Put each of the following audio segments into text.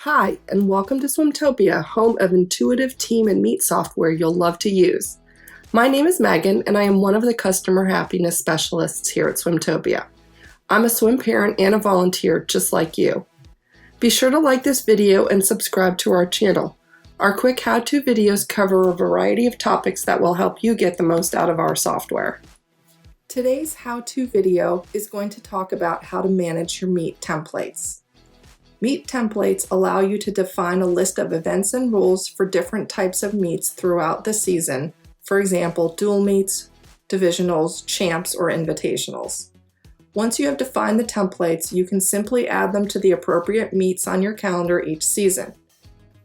Hi, and welcome to Swimtopia, home of intuitive team and meet software you'll love to use. My name is Megan, and I am one of the customer happiness specialists here at Swimtopia. I'm a swim parent and a volunteer just like you. Be sure to like this video and subscribe to our channel. Our quick how-to videos cover a variety of topics that will help you get the most out of our software. Today's how-to video is going to talk about how to manage your Meet templates. Meet templates allow you to define a list of events and rules for different types of meets throughout the season, for example, dual meets, divisionals, champs, or invitationals. Once you have defined the templates, you can simply add them to the appropriate meets on your calendar each season.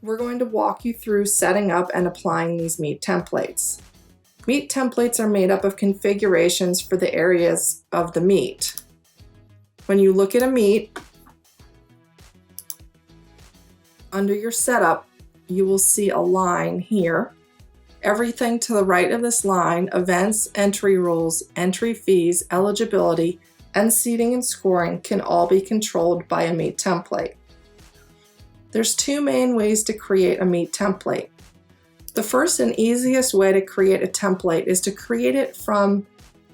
We're going to walk you through setting up and applying these Meet templates. Meet templates are made up of configurations for the areas of the meet. When you look at a meet, under your setup, you will see a line here. Everything to the right of this line, events, entry rules, entry fees, eligibility, and seating and scoring can all be controlled by a Meet template. There's two main ways to create a Meet template. The first and easiest way to create a template is to create it from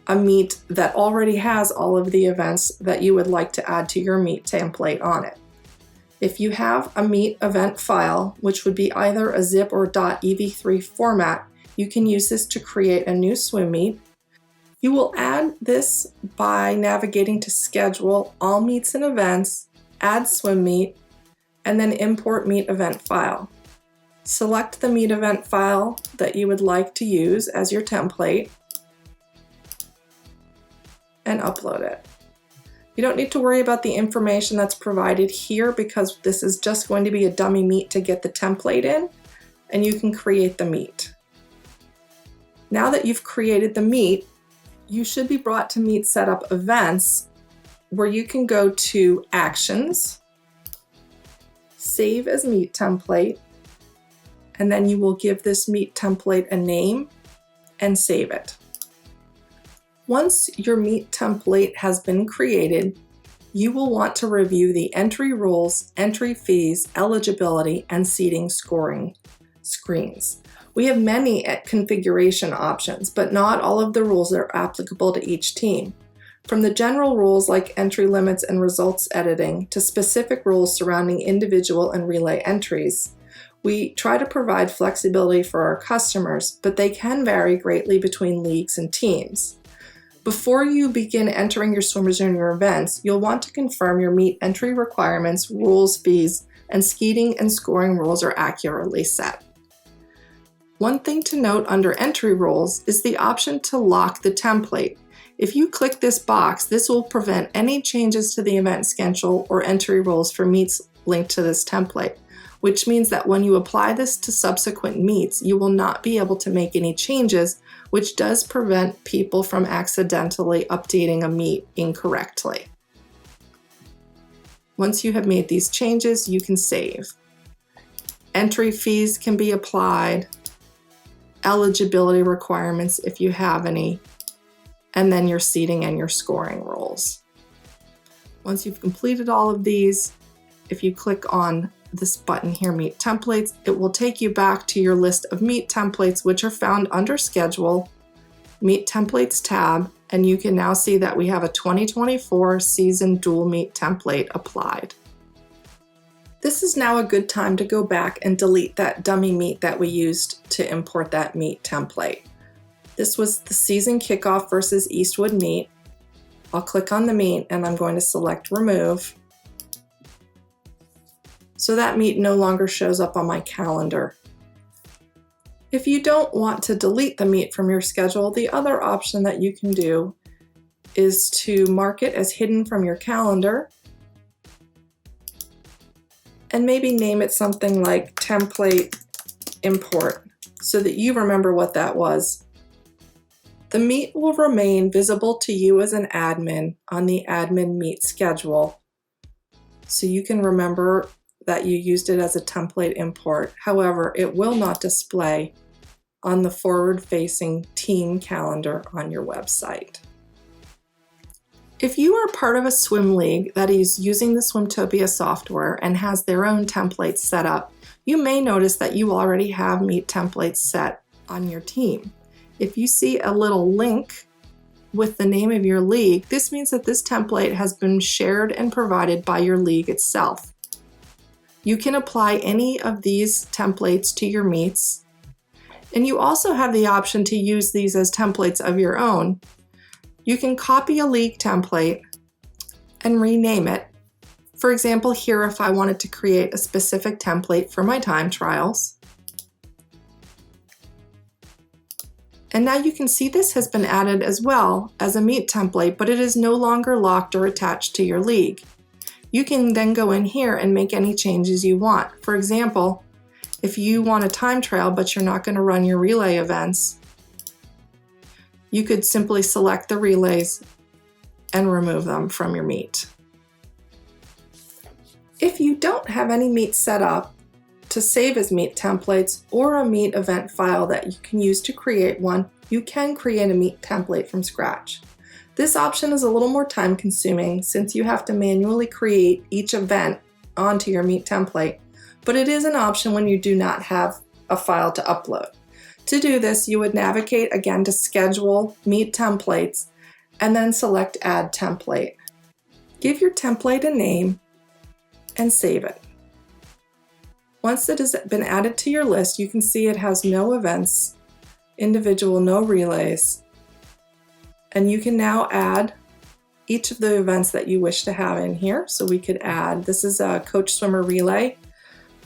a Meet that already has all of the events that you would like to add to your Meet template on it. If you have a Meet event file, which would be either a zip or .ev3 format, you can use this to create a new swim meet. You will add this by navigating to Schedule, All Meets and Events, Add Swim Meet, and then Import Meet Event File. Select the Meet event file that you would like to use as your template and upload it. You don't need to worry about the information that's provided here because this is just going to be a dummy meet to get the template in, and you can create the meet. Now that you've created the meet, you should be brought to Meet Setup Events, where you can go to Actions, Save as Meet Template, and then you will give this Meet template a name and save it. Once your Meet template has been created, you will want to review the entry rules, entry fees, eligibility, and seating scoring screens. We have many configuration options, but not all of the rules are applicable to each team. From the general rules like entry limits and results editing to specific rules surrounding individual and relay entries, we try to provide flexibility for our customers, but they can vary greatly between leagues and teams. Before you begin entering your swimmers in your events, you'll want to confirm your Meet entry requirements, rules, fees, and seating and scoring rules are accurately set. One thing to note under entry rules is the option to lock the template. If you click this box, this will prevent any changes to the event schedule or entry rules for meets linked to this template, which means that when you apply this to subsequent meets, you will not be able to make any changes, which does prevent people from accidentally updating a meet incorrectly. Once you have made these changes, you can save. Entry fees can be applied, eligibility requirements if you have any, and then your seating and your scoring rules. Once you've completed all of these, if you click on this button here, Meet Templates, it will take you back to your list of Meet templates, which are found under Schedule, Meet Templates tab, and you can now see that we have a 2024 season dual Meet template applied. This is now a good time to go back and delete that dummy meet that we used to import that Meet template. This was the season kickoff versus Eastwood meet. I'll click on the meet and I'm going to select Remove. So that meet no longer shows up on my calendar. If you don't want to delete the meet from your schedule, the other option that you can do is to mark it as hidden from your calendar and maybe name it something like Template Import so that you remember what that was. The meet will remain visible to you as an admin on the admin meet schedule, so you can remember that you used it as a template import. However, it will not display on the forward-facing team calendar on your website. If you are part of a swim league that is using the Swimtopia software and has their own templates set up, you may notice that you already have MeetTemplates set on your team. If you see a little link with the name of your league, this means that this template has been shared and provided by your league itself. You can apply any of these templates to your meets, and you also have the option to use these as templates of your own. You can copy a league template and rename it. For example, here, if I wanted to create a specific template for my time trials. And now you can see this has been added as well as a Meet template, but it is no longer locked or attached to your league. You can then go in here and make any changes you want. For example, if you want a time trial but you're not going to run your relay events, you could simply select the relays and remove them from your meet. If you don't have any meets set up to save as Meet templates or a Meet event file that you can use to create one, you can create a Meet template from scratch. This option is a little more time consuming since you have to manually create each event onto your Meet template, but it is an option when you do not have a file to upload. To do this, you would navigate again to Schedule, Meet Templates, and then select Add Template. Give your template a name and save it. Once it has been added to your list, you can see it has no events, individual, no relays, and you can now add each of the events that you wish to have in here. So we could add, this is a coach swimmer relay.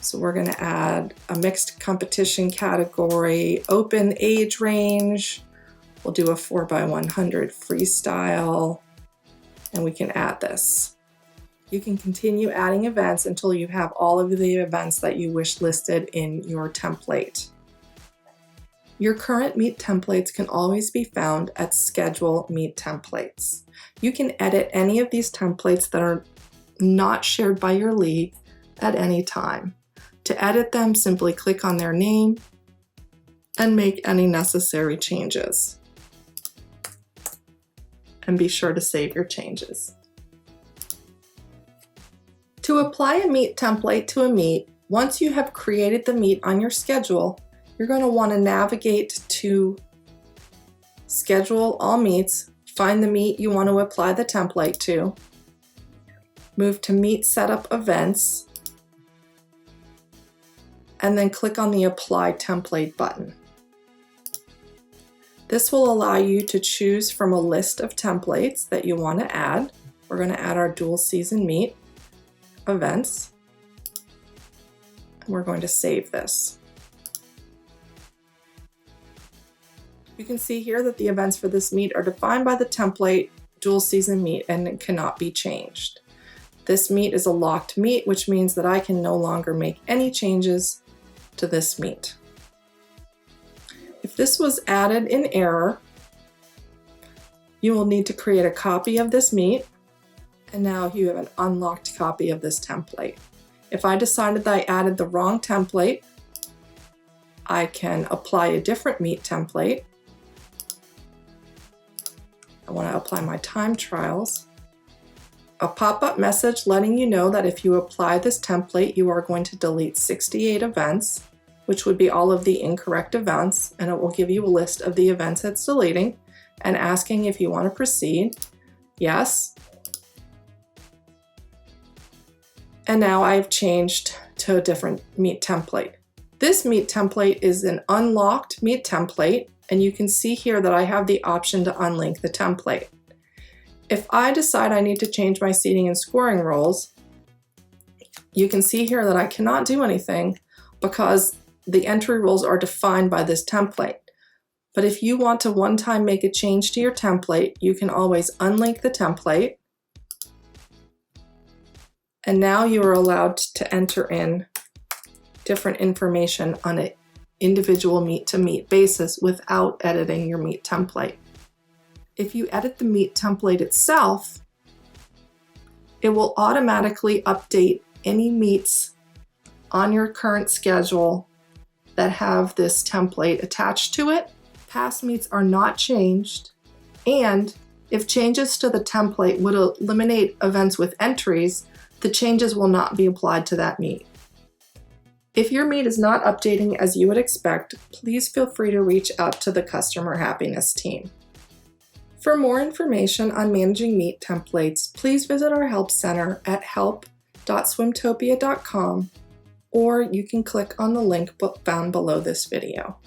So we're going to add a mixed competition category, open age range. We'll do a 4x100 freestyle, and we can add this. You can continue adding events until you have all of the events that you wish listed in your template. Your current Meet templates can always be found at Schedule Meet Templates. You can edit any of these templates that are not shared by your league at any time. To edit them, simply click on their name and make any necessary changes. And be sure to save your changes. To apply a Meet template to a meet, once you have created the meet on your schedule, you're going to want to navigate to Schedule All Meets, find the meet you want to apply the template to, move to Meet Setup Events, and then click on the Apply Template button. This will allow you to choose from a list of templates that you want to add. We're going to add our dual season meet events, and we're going to save this. You can see here that the events for this meet are defined by the template dual season meet and it cannot be changed. This meet is a locked meet, which means that I can no longer make any changes to this meet. If this was added in error, you will need to create a copy of this meet, and now you have an unlocked copy of this template. If I decided that I added the wrong template, I can apply a different meet template. I want to apply my time trials. A pop-up message letting you know that if you apply this template, you are going to delete 68 events, which would be all of the incorrect events, and it will give you a list of the events it's deleting and asking if you want to proceed. Yes. And now I've changed to a different meet template. This meet template is an unlocked meet template, and you can see here that I have the option to unlink the template. If I decide I need to change my seating and scoring roles, you can see here that I cannot do anything because the entry rules are defined by this template. But if you want to one time make a change to your template, you can always unlink the template. And now you are allowed to enter in different information on an individual meet to meet basis without editing your meet template. If you edit the meet template itself, it will automatically update any meets on your current schedule that have this template attached to it. Past meets are not changed, and If changes to the template would eliminate events with entries, the changes will not be applied to that Meet. If your Meet is not updating as you would expect, please feel free to reach out to the Customer Happiness team. For more information on managing Meet templates, please visit our Help Center at help.swimtopia.com, or you can click on the link found below this video.